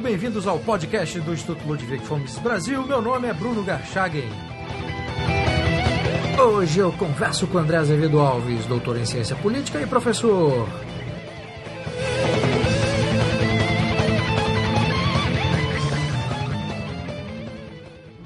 bem-vindos ao podcast do Instituto Ludwig Fomes Brasil. Meu nome é Bruno Garchagen. Hoje eu converso com André Azevedo Alves, doutor em ciência política e professor.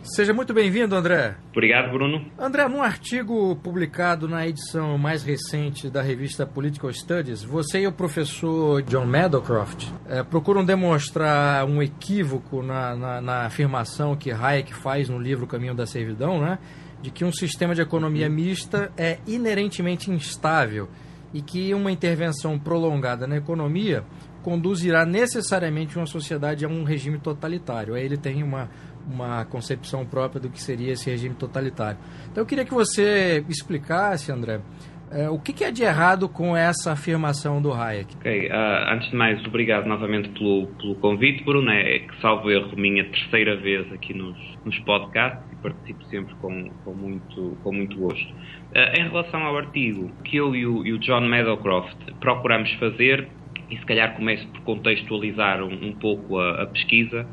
Seja muito bem-vindo, André. Obrigado, Bruno. André, num artigo publicado na edição mais recente da revista Political Studies, você e o professor John Meadowcroft procuram demonstrar um equívoco na afirmação que Hayek faz no livro Caminho da Servidão, né, de que um sistema de economia mista é inerentemente instável e que uma intervenção prolongada na economia conduzirá necessariamente uma sociedade a um regime totalitário. Aí ele tem uma concepção própria do que seria esse regime totalitário. Então eu queria que você explicasse, André, o que é de errado com essa afirmação do Hayek. Ok, antes de mais, obrigado novamente pelo convite, Bruno. É que, salvo erro, minha terceira vez aqui nos podcasts e participo sempre com muito gosto. Em relação ao artigo, o que eu e o John Meadowcroft procuramos fazer, e se calhar começo por contextualizar um pouco a pesquisa,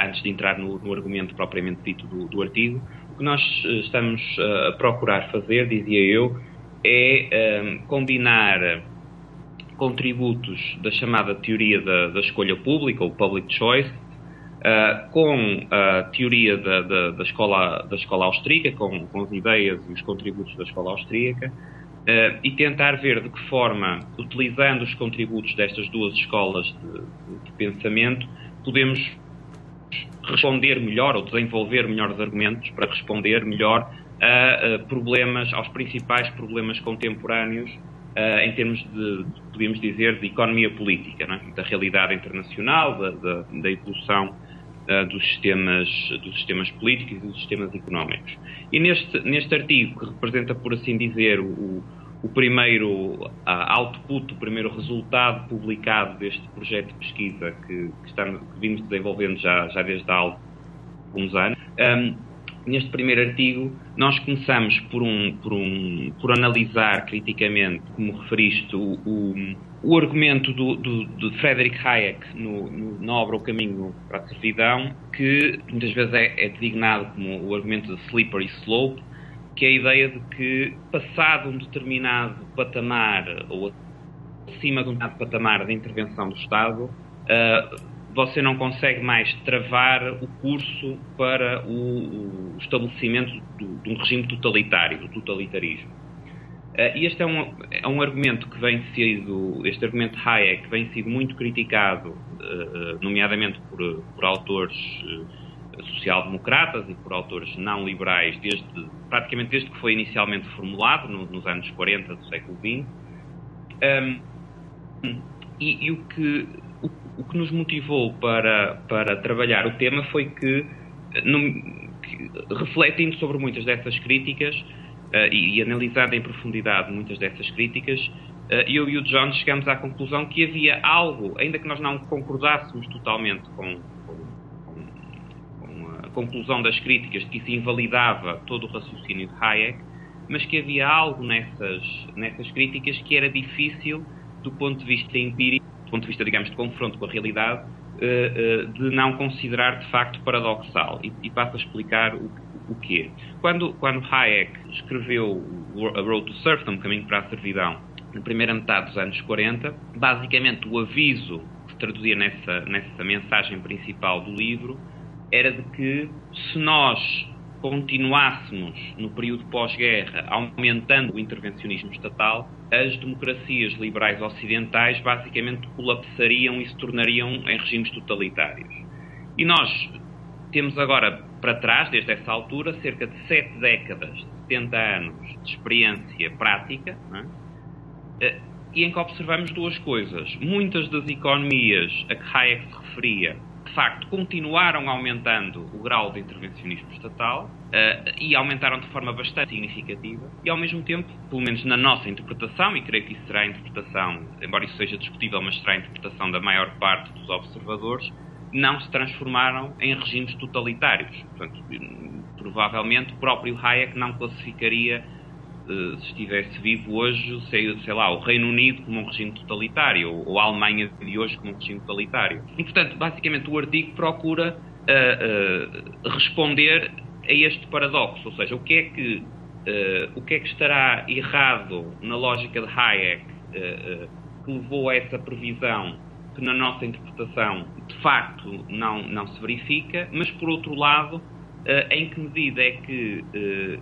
antes de entrar no argumento propriamente dito do artigo, o que nós estamos a procurar fazer, dizia eu, é combinar contributos da chamada teoria da escolha pública, ou public choice, com a teoria da escola austríaca, com as ideias e os contributos da escola austríaca, e tentar ver de que forma, utilizando os contributos destas duas escolas de pensamento, podemos responder melhor ou desenvolver melhores argumentos para responder melhor aos principais problemas contemporâneos em termos de, podemos dizer, de economia política, não é? Da realidade internacional, da evolução dos sistemas políticos e dos sistemas económicos. E neste artigo, que representa, por assim dizer, o primeiro output, o primeiro resultado publicado deste projeto de pesquisa que vimos desenvolvendo já desde há alguns anos. Neste primeiro artigo, nós começamos por analisar criticamente, como referiste, o argumento de Friedrich Hayek na obra O Caminho para a Servidão, que muitas vezes é designado como o argumento de slippery slope, que é a ideia de que, passado um determinado patamar, ou acima de um determinado patamar de intervenção do Estado, você não consegue mais travar o curso para o estabelecimento de um regime totalitário, do totalitarismo. E este é um argumento que este argumento de Hayek vem sido muito criticado, nomeadamente por autores social-democratas e por autores não liberais, praticamente desde que foi inicialmente formulado, nos anos 40 do século XX. E o que nos motivou para trabalhar o tema foi que refletindo sobre muitas dessas críticas e analisando em profundidade muitas dessas críticas, eu e o John chegamos à conclusão que havia algo, ainda que nós não concordássemos totalmente com a conclusão das críticas, de que isso invalidava todo o raciocínio de Hayek, mas que havia algo nessas críticas que era difícil do ponto de vista empírico, do ponto de vista, digamos, de confronto com a realidade, de não considerar de facto paradoxal. E passo a explicar o quê. Quando Hayek escreveu A Road to Serfdom, Caminho para a Servidão, na primeira metade dos anos 40, basicamente o aviso que se traduzia nessa mensagem principal do livro era de que, se nós continuássemos no período pós-guerra aumentando o intervencionismo estatal, as democracias liberais ocidentais basicamente colapsariam e se tornariam em regimes totalitários. E nós temos agora para trás, desde essa altura, cerca de 7 décadas, 70 anos de experiência prática, não é? E em que observamos duas coisas. Muitas das economias a que Hayek se referia, de facto, continuaram aumentando o grau de intervencionismo estatal e aumentaram de forma bastante significativa e, ao mesmo tempo, pelo menos na nossa interpretação, e creio que isso será a interpretação, embora isso seja discutível, mas será a interpretação da maior parte dos observadores, não se transformaram em regimes totalitários. Portanto, provavelmente o próprio Hayek não classificaria se estivesse vivo hoje, sei lá, o Reino Unido como um regime totalitário, ou a Alemanha de hoje como um regime totalitário. E, portanto, basicamente o artigo procura responder a este paradoxo, ou seja, o que é que estará errado na lógica de Hayek que levou a essa previsão que na nossa interpretação de facto não se verifica, mas por outro lado, em que medida é que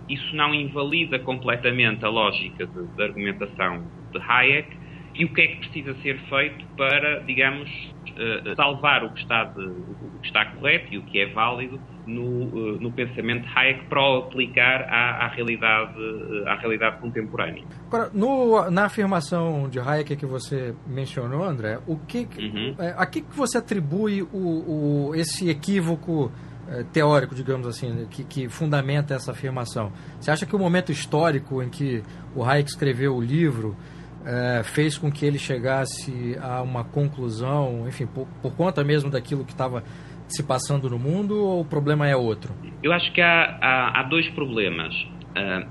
isso não invalida completamente a lógica de argumentação de Hayek, e o que é que precisa ser feito para, digamos, salvar o que está correto e o que é válido no pensamento de Hayek para o aplicar à realidade contemporânea. Agora, na afirmação de Hayek que você mencionou, André, a que você atribui esse equívoco teórico, digamos assim, que fundamenta essa afirmação? Você acha que o momento histórico em que o Hayek escreveu o livro fez com que ele chegasse a uma conclusão, enfim, por conta mesmo daquilo que estava se passando no mundo, ou o problema é outro? Eu acho que há dois problemas.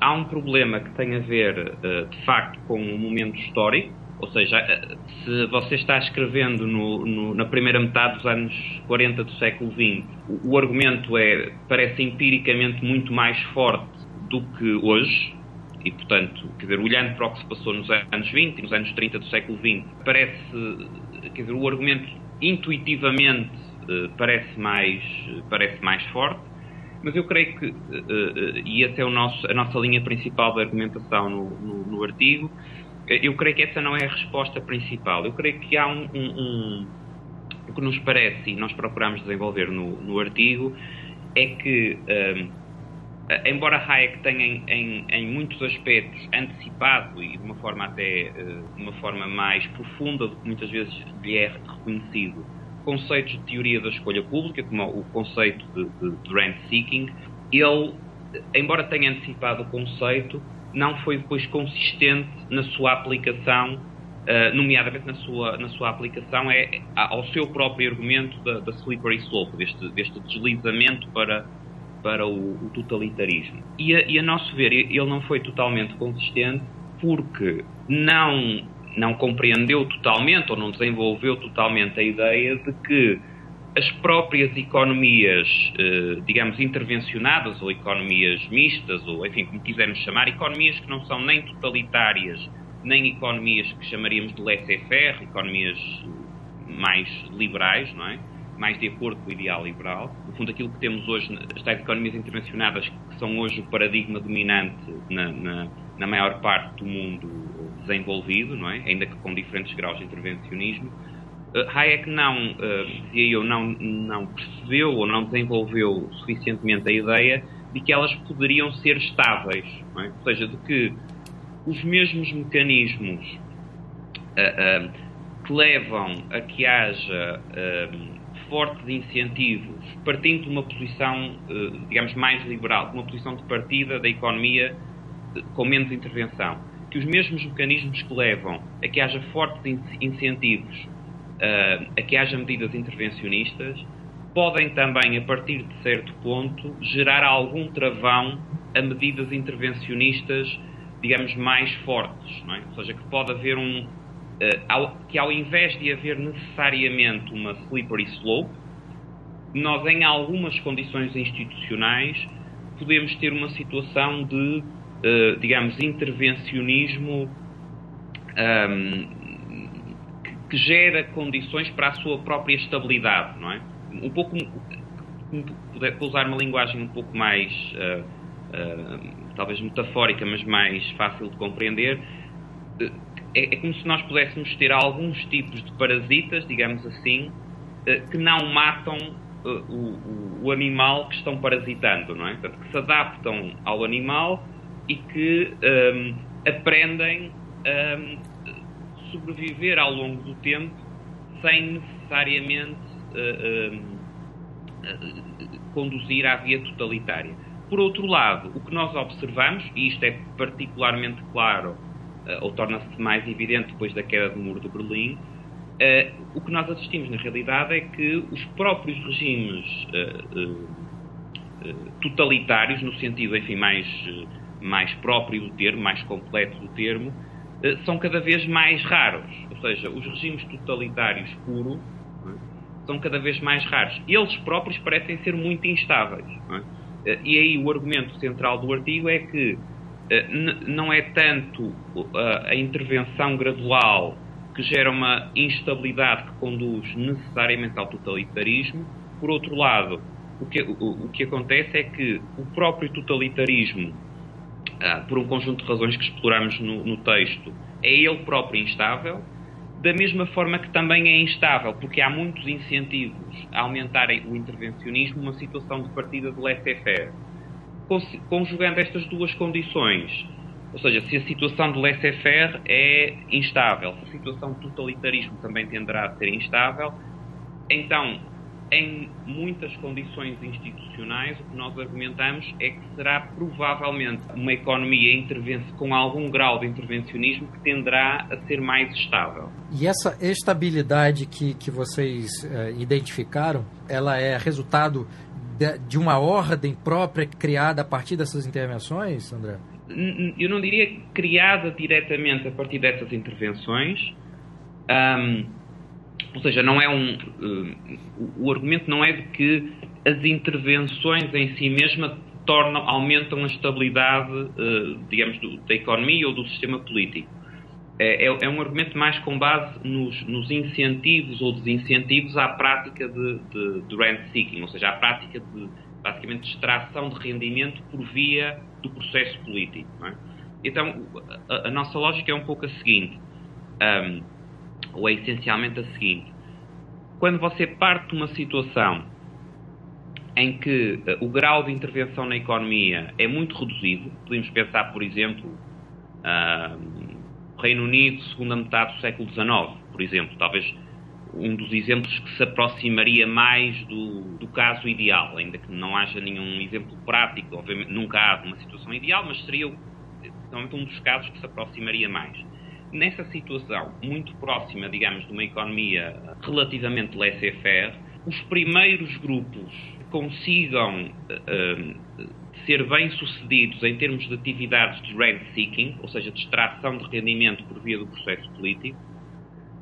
Há um problema que tem a ver, de facto, com o momento histórico, ou seja, se você está escrevendo na primeira metade dos anos 40 do século XX, o argumento parece empiricamente muito mais forte do que hoje, e, portanto, quer dizer, olhando para o que se passou nos anos 20 e nos anos 30 do século XX, o argumento intuitivamente parece mais forte, mas eu creio que, e essa é a nossa linha principal de argumentação no artigo, eu creio que essa não é a resposta principal. Eu creio que há o que nos parece, e nós procuramos desenvolver no artigo, é que embora Hayek tenha em muitos aspectos antecipado, e de uma forma mais profunda do que muitas vezes lhe é reconhecido, conceitos de teoria da escolha pública, como o conceito de rent-seeking, ele, embora tenha antecipado o conceito, não foi depois consistente na sua aplicação, nomeadamente na sua aplicação ao seu próprio argumento da slippery slope, deste deslizamento para o totalitarismo. E a nosso ver, ele não foi totalmente consistente porque não compreendeu totalmente ou não desenvolveu totalmente a ideia de que as próprias economias, digamos, intervencionadas ou economias mistas, ou enfim, como quisermos chamar, economias que não são nem totalitárias, nem economias que chamaríamos de laissez-faire, economias mais liberais, não é? Mais de acordo com o ideal liberal. No fundo, aquilo que temos hoje, as tais economias intervencionadas, que são hoje o paradigma dominante na maior parte do mundo desenvolvido, não é? Ainda que com diferentes graus de intervencionismo, Hayek dizia eu, não percebeu ou não desenvolveu suficientemente a ideia de que elas poderiam ser estáveis, não é? Ou seja, de que os mesmos mecanismos que levam a que haja fortes incentivos, partindo de uma posição, digamos, mais liberal, de uma posição de partida da economia com menos intervenção, que os mesmos mecanismos que levam a que haja fortes incentivos, a que haja medidas intervencionistas, podem também, a partir de certo ponto, gerar algum travão a medidas intervencionistas, digamos, mais fortes, não é? Ou seja, que pode haver que ao invés de haver necessariamente uma slippery slope, nós em algumas condições institucionais podemos ter uma situação de, digamos, intervencionismo que gera condições para a sua própria estabilidade, não é? Um pouco, para usar uma linguagem um pouco mais, talvez metafórica, mas mais fácil de compreender, é como se nós pudéssemos ter alguns tipos de parasitas, digamos assim, que não matam o animal que estão parasitando, não é? Portanto, que se adaptam ao animal e que aprendem a sobreviver ao longo do tempo sem necessariamente conduzir à via totalitária. Por outro lado, o que nós observamos, e isto é particularmente claro, ou torna-se mais evidente depois da queda do Muro de Berlim, o que nós assistimos na realidade é que os próprios regimes totalitários, no sentido, enfim, mais mais próprio do termo, mais completo do termo, são cada vez mais raros. Ou seja, os regimes totalitários puros são cada vez mais raros. Eles próprios parecem ser muito instáveis. E aí o argumento central do artigo é que não é tanto a intervenção gradual que gera uma instabilidade que conduz necessariamente ao totalitarismo. Por outro lado, o que acontece é que o próprio totalitarismo, por um conjunto de razões que exploramos no texto, é ele próprio instável, da mesma forma que também é instável, porque há muitos incentivos a aumentarem o intervencionismo numa situação de partida de laissez-faire. Conjugando estas duas condições, ou seja, se a situação de laissez-faire é instável, se a situação de totalitarismo também tenderá a ser instável, então, em muitas condições institucionais, o que nós argumentamos é que será provavelmente uma economia com algum grau de intervencionismo que tenderá a ser mais estável. E essa estabilidade que vocês identificaram, ela é resultado de uma ordem própria criada a partir dessas intervenções, André? Eu não diria criada diretamente a partir dessas intervenções. Ou seja, não é o argumento não é de que as intervenções em si mesmas aumentam a estabilidade, digamos, da economia ou do sistema político. É um argumento mais com base nos incentivos ou desincentivos à prática de rent-seeking, ou seja, à prática de, basicamente, de extração de rendimento por via do processo político. Não é? Então, a nossa lógica é um pouco a seguinte, ou é essencialmente a seguinte: quando você parte de uma situação em que o grau de intervenção na economia é muito reduzido, podemos pensar, por exemplo, o Reino Unido, segunda metade do século XIX, por exemplo, talvez um dos exemplos que se aproximaria mais do caso ideal, ainda que não haja nenhum exemplo prático, obviamente nunca há uma situação ideal, mas seria um dos casos que se aproximaria mais. Nessa situação, muito próxima, digamos, de uma economia relativamente laissez-faire, os primeiros grupos que consigam ser bem-sucedidos em termos de atividades de rent-seeking, ou seja, de extração de rendimento por via do processo político,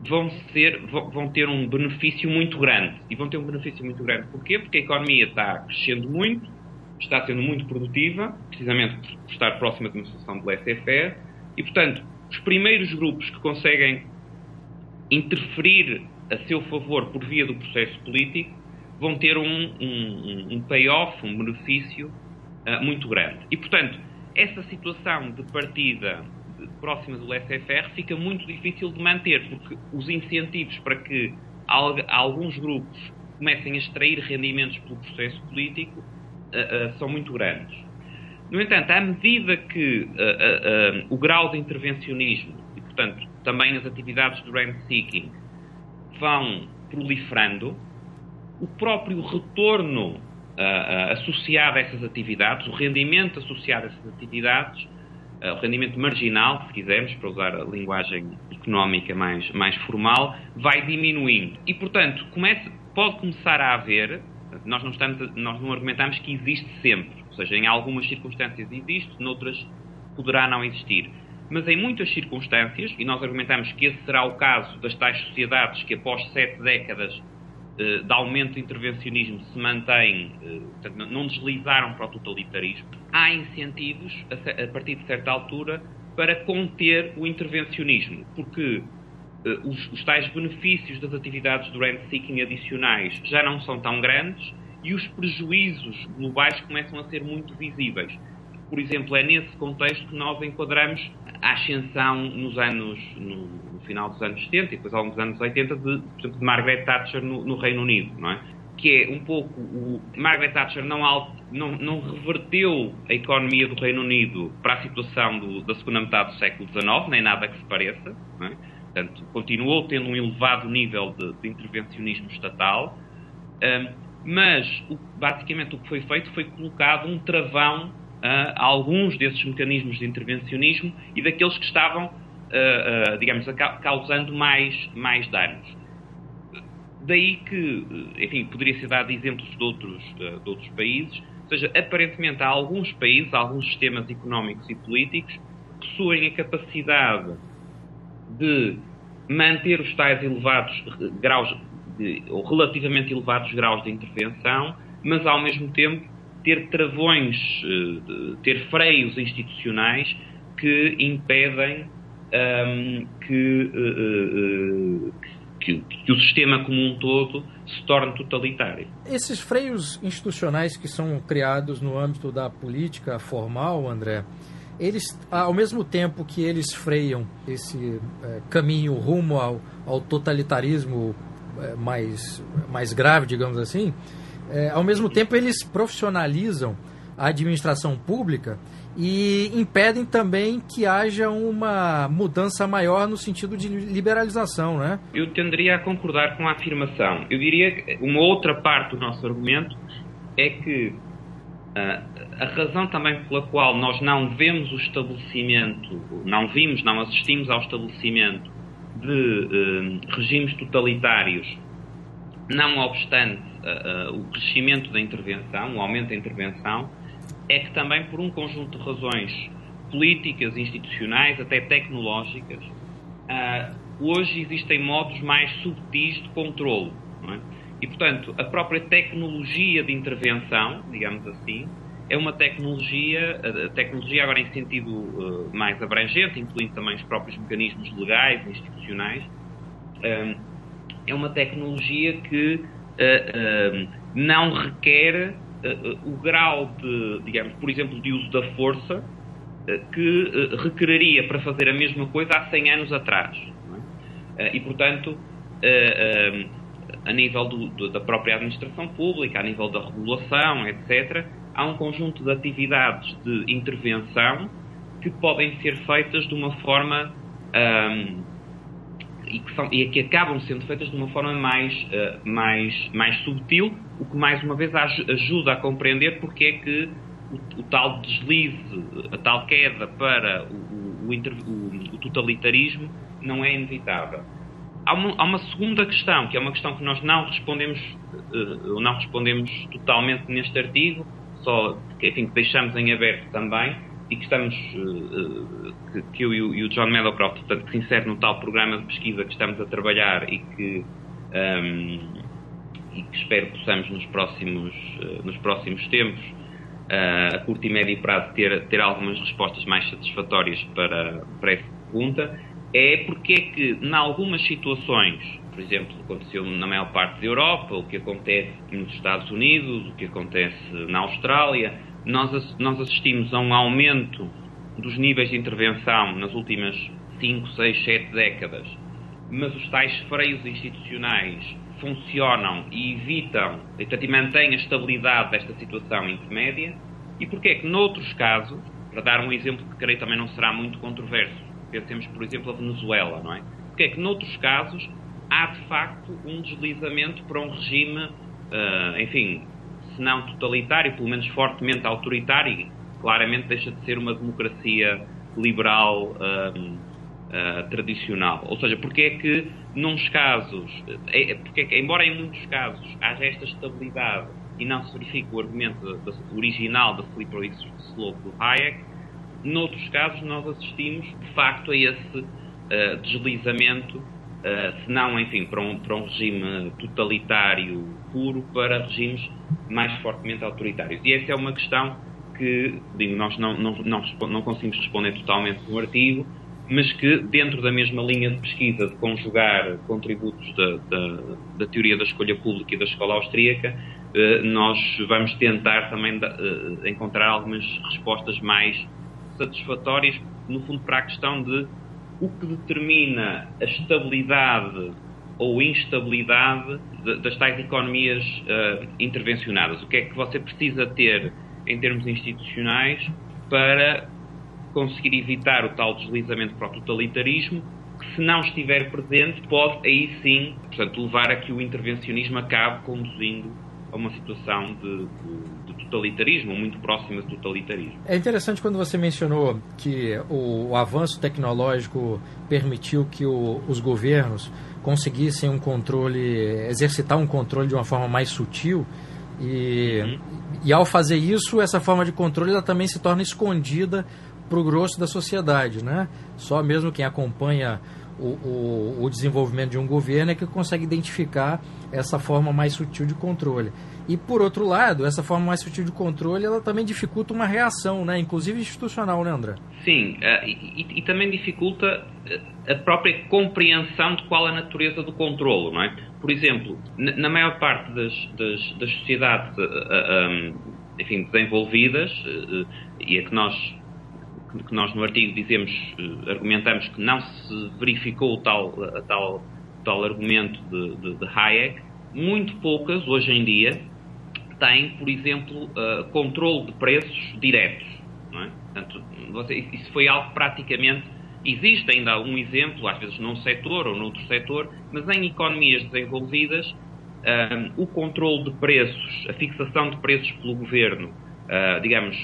vão ter um benefício muito grande. E vão ter um benefício muito grande. Porquê? Porque a economia está crescendo muito, está sendo muito produtiva, precisamente por estar próxima de uma situação de laissez-faire, e, portanto, os primeiros grupos que conseguem interferir a seu favor por via do processo político vão ter um payoff, um benefício muito grande. E, portanto, essa situação de partida próxima do laissez-faire fica muito difícil de manter, porque os incentivos para que alguns grupos comecem a extrair rendimentos pelo processo político são muito grandes. No entanto, à medida que o grau de intervencionismo e, portanto, também as atividades de rent-seeking vão proliferando, o próprio retorno associado a essas atividades, o rendimento associado a essas atividades, o rendimento marginal, se quisermos, para usar a linguagem económica mais formal, vai diminuindo. E, portanto, pode começar a haver, nós não argumentamos que existe sempre, ou seja, em algumas circunstâncias existe, noutras poderá não existir. Mas em muitas circunstâncias, e nós argumentamos que esse será o caso das tais sociedades que após 7 décadas de aumento do intervencionismo se mantêm, portanto, não deslizaram para o totalitarismo, há incentivos, a partir de certa altura, para conter o intervencionismo, porque os tais benefícios das atividades do rent-seeking adicionais já não são tão grandes e os prejuízos globais começam a ser muito visíveis. Por exemplo, é nesse contexto que nós enquadramos a ascensão no final dos anos 70 e depois alguns anos 80 por exemplo, de Margaret Thatcher no Reino Unido, não é? Que é um pouco... Margaret Thatcher não reverteu a economia do Reino Unido para a situação da segunda metade do século XIX, nem nada que se pareça, não é? Portanto, continuou tendo um elevado nível de intervencionismo estatal, mas basicamente o que foi feito foi colocado um travão a alguns desses mecanismos de intervencionismo e daqueles que estavam, digamos, causando mais danos. Daí que, enfim, poderia ser dado exemplos de outros países, Ou seja, aparentemente há alguns países, alguns sistemas económicos e políticos que possuem a capacidade de manter os tais elevados graus, ou relativamente elevados graus de intervenção, mas ao mesmo tempo ter travões, ter freios institucionais que impedem que o sistema como um todo se torne totalitário. Esses freios institucionais que são criados no âmbito da política formal, André, eles, ao mesmo tempo que eles freiam esse caminho rumo ao totalitarismo mais grave, digamos assim, ao mesmo tempo eles profissionalizam a administração pública e impedem também que haja uma mudança maior no sentido de liberalização, né? Eu tenderia a concordar com a afirmação. Eu diria que uma outra parte do nosso argumento é que a razão também pela qual nós não vemos o estabelecimento, não assistimos ao estabelecimento de regimes totalitários, não obstante o crescimento da intervenção, o aumento da intervenção, é que também por um conjunto de razões políticas, institucionais, até tecnológicas, hoje existem modos mais subtis de controle, não é? E, portanto, a própria tecnologia de intervenção, digamos assim, é uma tecnologia, a tecnologia agora em sentido mais abrangente, incluindo também os próprios mecanismos legais e institucionais, é uma tecnologia que não requer o grau de, digamos, por exemplo, de uso da força que requereria para fazer a mesma coisa há 100 anos atrás. Não é? E, portanto, a nível da própria administração pública, a nível da regulação, etc., há um conjunto de atividades de intervenção que podem ser feitas de uma forma e que acabam sendo feitas de uma forma mais subtil, o que mais uma vez ajuda a compreender porque é que o tal deslize, a tal queda para o totalitarismo não é inevitável. Há uma segunda questão, que é uma questão que nós não respondemos totalmente neste artigo, só que deixamos em aberto também, e que estamos, que eu e o John Meadowcroft, portanto, que se insere no tal programa de pesquisa que estamos a trabalhar e que espero que possamos nos próximos tempos, a curto e médio prazo, ter algumas respostas mais satisfatórias para essa pergunta, é porque é que, em algumas situações, por exemplo, aconteceu na maior parte da Europa, o que acontece nos Estados Unidos, o que acontece na Austrália, nós assistimos a um aumento dos níveis de intervenção nas últimas 5, 6, 7 décadas, mas os tais freios institucionais funcionam e evitam, e mantêm a estabilidade desta situação intermédia. E porquê é que, noutros casos, para dar um exemplo que creio também não será muito controverso, pensemos, por exemplo, a Venezuela, não é? Porque é que, noutros casos, há, de facto, um deslizamento para um regime, se não totalitário, pelo menos fortemente autoritário, e claramente deixa de ser uma democracia liberal tradicional. Ou seja, porque é que, nos casos, embora em muitos casos haja esta estabilidade e não se verifique o argumento original da slippery slope do Hayek, noutros casos nós assistimos, de facto, a esse deslizamento, se não, para um regime totalitário puro, para regimes mais fortemente autoritários. E essa é uma questão que, nós não conseguimos responder totalmente no artigo, mas que, dentro da mesma linha de pesquisa de conjugar contributos da teoria da escolha pública e da escola austríaca, nós vamos tentar também encontrar algumas respostas mais satisfatórias, no fundo, para a questão de o que determina a estabilidade ou instabilidade das tais economias intervencionadas. O que é que você precisa ter em termos institucionais para conseguir evitar o tal deslizamento para o totalitarismo, que, se não estiver presente, pode aí sim, portanto, levar a que o intervencionismo acabe conduzindo a uma situação de totalitarismo, ou muito próxima de totalitarismo. É interessante quando você mencionou que o avanço tecnológico permitiu que os governos conseguissem exercitar um controle de uma forma mais sutil. E ao fazer isso, essa forma de controle ela também se torna escondida para o grosso da sociedade, né? Só mesmo quem acompanha o desenvolvimento de um governo é que consegue identificar essa forma mais sutil de controle. E, por outro lado, essa forma mais sutil de controle ela também dificulta uma reação, né? Inclusive institucional, né, André? Sim, e também dificulta a própria compreensão de qual é a natureza do controlo, não é? Por exemplo, na maior parte das sociedades desenvolvidas, e a que nós no artigo argumentamos que não se verificou tal argumento de Hayek, muito poucas, hoje em dia, têm, por exemplo, controle de preços diretos. Não é? Portanto, isso foi algo que praticamente existe ainda um exemplo, às vezes num setor ou noutro setor, mas em economias desenvolvidas, o controle de preços, a fixação de preços pelo governo, digamos,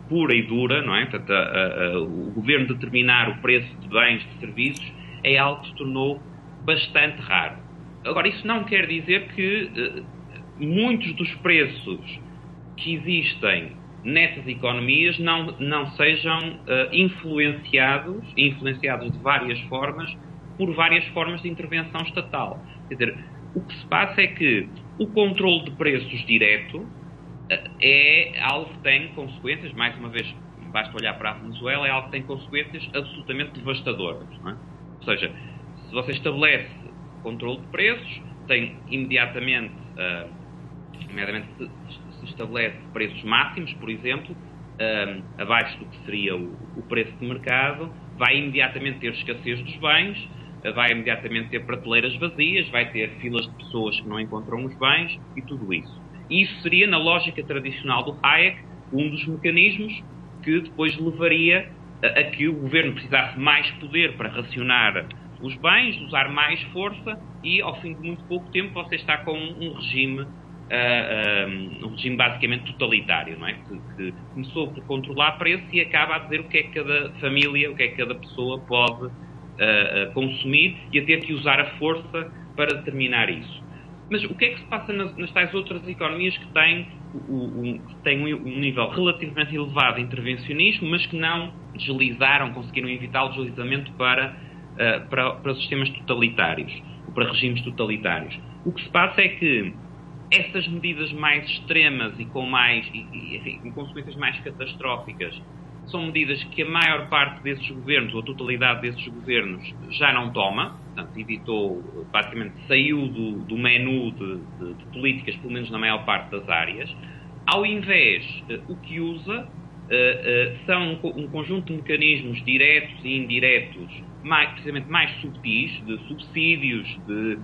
pura e dura, não é? Portanto, o governo determinar o preço de bens e serviços é algo que se tornou bastante raro. Agora, isso não quer dizer que muitos dos preços que existem nessas economias não sejam influenciados de várias formas, por várias formas de intervenção estatal. Quer dizer, o que se passa é que o controle de preços direto é algo que tem consequências, mais uma vez, basta olhar para a Venezuela, é algo que tem consequências absolutamente devastadoras. Não é? Ou seja, se você estabelece controle de preços, tem imediatamente se estabelece preços máximos, por exemplo, abaixo do que seria o preço de mercado, vai imediatamente ter escassez dos bens, vai imediatamente ter prateleiras vazias, vai ter filas de pessoas que não encontram os bens e tudo isso. E isso seria, na lógica tradicional do Hayek, um dos mecanismos que depois levaria a que o governo precisasse mais poder para racionar os bens, usar mais força e, ao fim de muito pouco tempo, você está com um regime basicamente totalitário, não é? Que começou por controlar preço e acaba a dizer o que é que cada família, o que é que cada pessoa pode consumir e a ter que usar a força para determinar isso. Mas o que é que se passa nas tais outras economias que têm um nível relativamente elevado de intervencionismo, mas que não deslizaram, conseguiram evitar o deslizamento para sistemas totalitários, ou para regimes totalitários? O que se passa é que essas medidas mais extremas e com consequências mais catastróficas são medidas que a maior parte desses governos, ou a totalidade desses governos, já não toma. Portanto, evitou, basicamente saiu do menu de políticas, pelo menos na maior parte das áreas. Ao invés, o que usa são um conjunto de mecanismos diretos e indiretos, precisamente mais subtis, de subsídios, de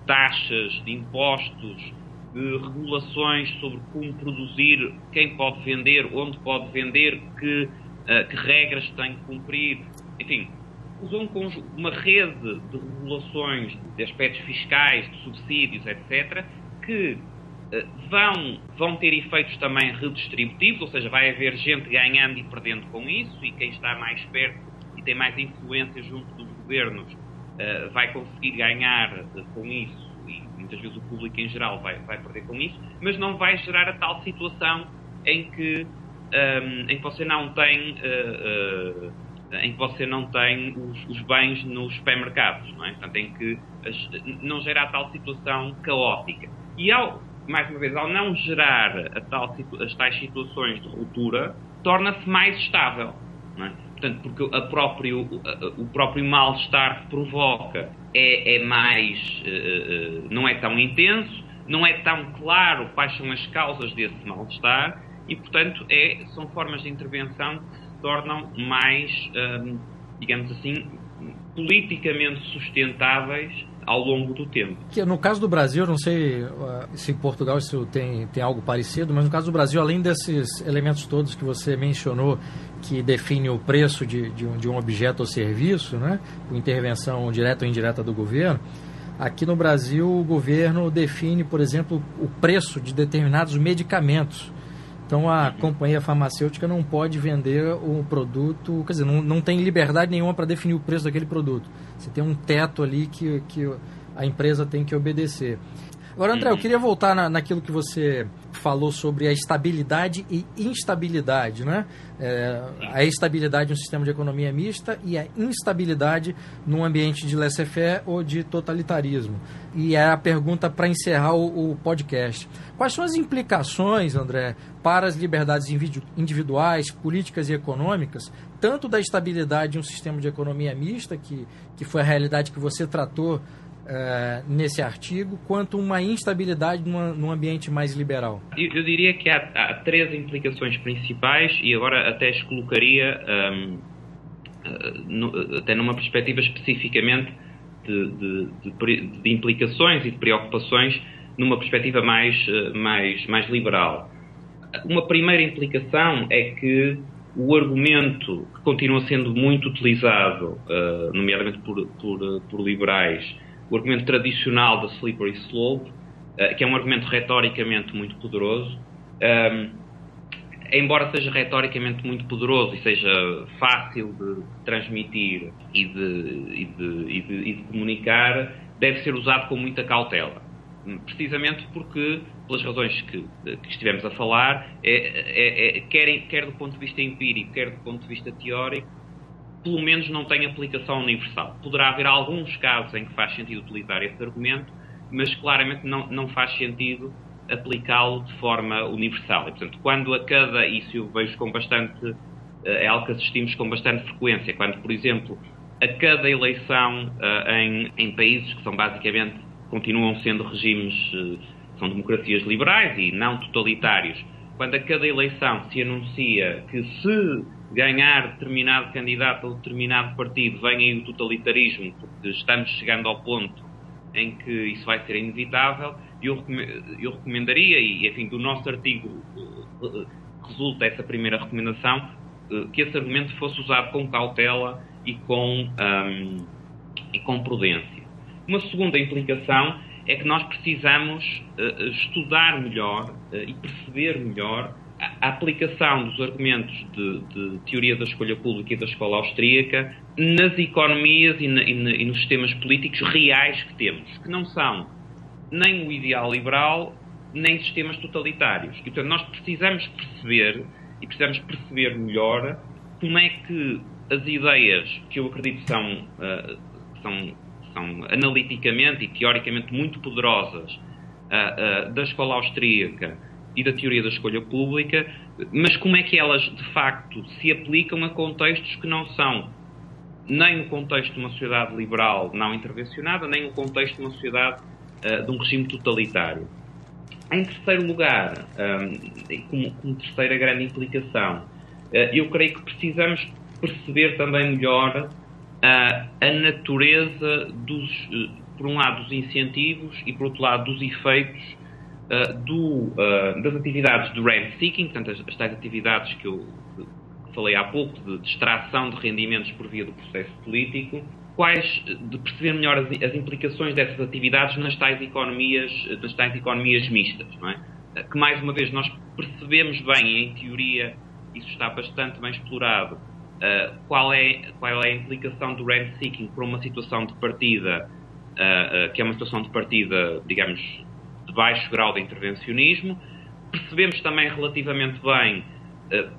taxas, de impostos, de regulações sobre como produzir, quem pode vender, onde pode vender, que regras tem que cumprir. Enfim, usam uma rede de regulações, de aspectos fiscais, de subsídios, etc., que vão ter efeitos também redistributivos, ou seja, vai haver gente ganhando e perdendo com isso, e quem está mais perto e tem mais influência junto dos governos vai conseguir ganhar com isso, e muitas vezes o público em geral vai perder com isso, mas não vai gerar a tal situação em que você não tem os bens nos supermercados, não é? Portanto, em que não gera a tal situação caótica. E mais uma vez, ao não gerar as tais situações de ruptura, torna-se mais estável, não é? Portanto, porque o próprio mal-estar que provoca é mais, não é tão intenso, não é tão claro quais são as causas desse mal-estar e, portanto, são formas de intervenção que se tornam mais, digamos assim, politicamente sustentáveis ao longo do tempo. No caso do Brasil, não sei se em Portugal isso tem algo parecido, mas no caso do Brasil, além desses elementos todos que você mencionou, que define o preço de um objeto ou serviço, né, com intervenção direta ou indireta do governo, aqui no Brasil o governo define, por exemplo, o preço de determinados medicamentos. Então a companhia farmacêutica não pode vender um produto, quer dizer, não tem liberdade nenhuma para definir o preço daquele produto. Você tem um teto ali que a empresa tem que obedecer. Agora, André, eu queria voltar naquilo que você falou sobre a estabilidade e instabilidade, né? A estabilidade no sistema de economia mista e a instabilidade num ambiente de laissez-faire ou de totalitarismo. E é a pergunta para encerrar o podcast. Quais são as implicações, André, para as liberdades individuais, políticas e econômicas, tanto da estabilidade de um sistema de economia mista, que foi a realidade que você tratou nesse artigo, quanto uma instabilidade num ambiente mais liberal? Eu diria que há 3 implicações principais, e agora até as colocaria até numa perspectiva especificamente de implicações e de preocupações numa perspectiva mais liberal. Uma primeira implicação é que o argumento que continua sendo muito utilizado, nomeadamente por liberais, o argumento tradicional da slippery slope, que é um argumento retoricamente muito poderoso, embora seja retoricamente muito poderoso e seja fácil de transmitir e de comunicar, deve ser usado com muita cautela. Precisamente porque, pelas razões que estivemos a falar, quer do ponto de vista empírico, quer do ponto de vista teórico, pelo menos não tem aplicação universal. Poderá haver alguns casos em que faz sentido utilizar esse argumento, mas claramente não faz sentido aplicá-lo de forma universal. E, portanto, quando isso eu vejo com bastante, é algo que assistimos com bastante frequência, quando, por exemplo, a cada eleição em países que são basicamente, continuam sendo regimes, são democracias liberais e não totalitários, quando a cada eleição se anuncia que se ganhar determinado candidato ou determinado partido vem aí o totalitarismo, porque estamos chegando ao ponto em que isso vai ser inevitável, eu recomendaria, e enfim, do nosso artigo resulta essa primeira recomendação, que esse argumento fosse usado com cautela e com prudência. Uma segunda implicação é que nós precisamos estudar melhor e perceber melhor a aplicação dos argumentos de teoria da escolha pública e da escola austríaca nas economias e nos sistemas políticos reais que temos, que não são nem o ideal liberal, nem sistemas totalitários. E, portanto, nós precisamos perceber melhor como é que as ideias que eu acredito que são analiticamente e teoricamente muito poderosas da escola austríaca e da teoria da escolha pública, mas como é que elas, de facto, se aplicam a contextos que não são nem o contexto de uma sociedade liberal não intervencionada, nem o contexto de uma sociedade de um regime totalitário. Em terceiro lugar, como terceira grande implicação, eu creio que precisamos perceber também melhor a natureza por um lado, dos incentivos e, por outro lado, dos efeitos das atividades do rent-seeking, portanto, as tais atividades que eu falei há pouco, de extração de rendimentos por via do processo político, de perceber melhor as implicações dessas atividades nas tais economias mistas, não é? Que, mais uma vez, nós percebemos bem, e em teoria isso está bastante bem explorado, qual é a implicação do rent-seeking para uma situação de partida, que é uma situação de partida, digamos, de baixo grau de intervencionismo. Percebemos também relativamente bem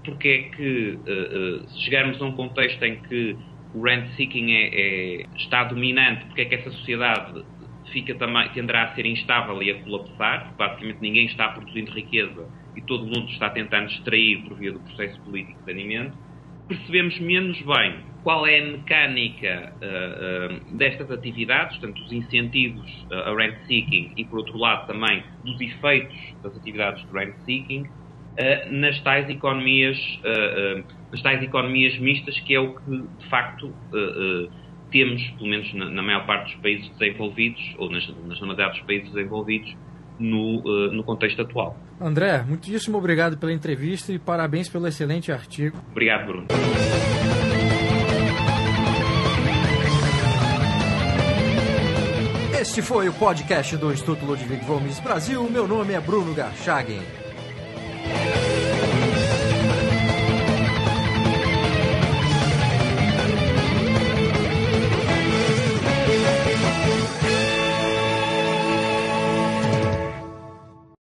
porque é que, se chegarmos a um contexto em que o rent-seeking está dominante, porque é que essa sociedade tenderá a ser instável e a colapsar, porque basicamente ninguém está produzindo riqueza e todo mundo está tentando extrair por via do processo político de rendimento. Percebemos menos bem qual é a mecânica destas atividades, portanto, os incentivos a rent-seeking e, por outro lado, também dos efeitos das atividades de rent-seeking nas tais economias mistas, que é o que, de facto, temos, pelo menos na maior parte dos países desenvolvidos, ou na generalidade dos países desenvolvidos, no contexto atual. André, muitíssimo obrigado pela entrevista e parabéns pelo excelente artigo. Obrigado, Bruno. Este foi o podcast do Instituto Ludwig von Mises Brasil. Meu nome é Bruno Garchagen.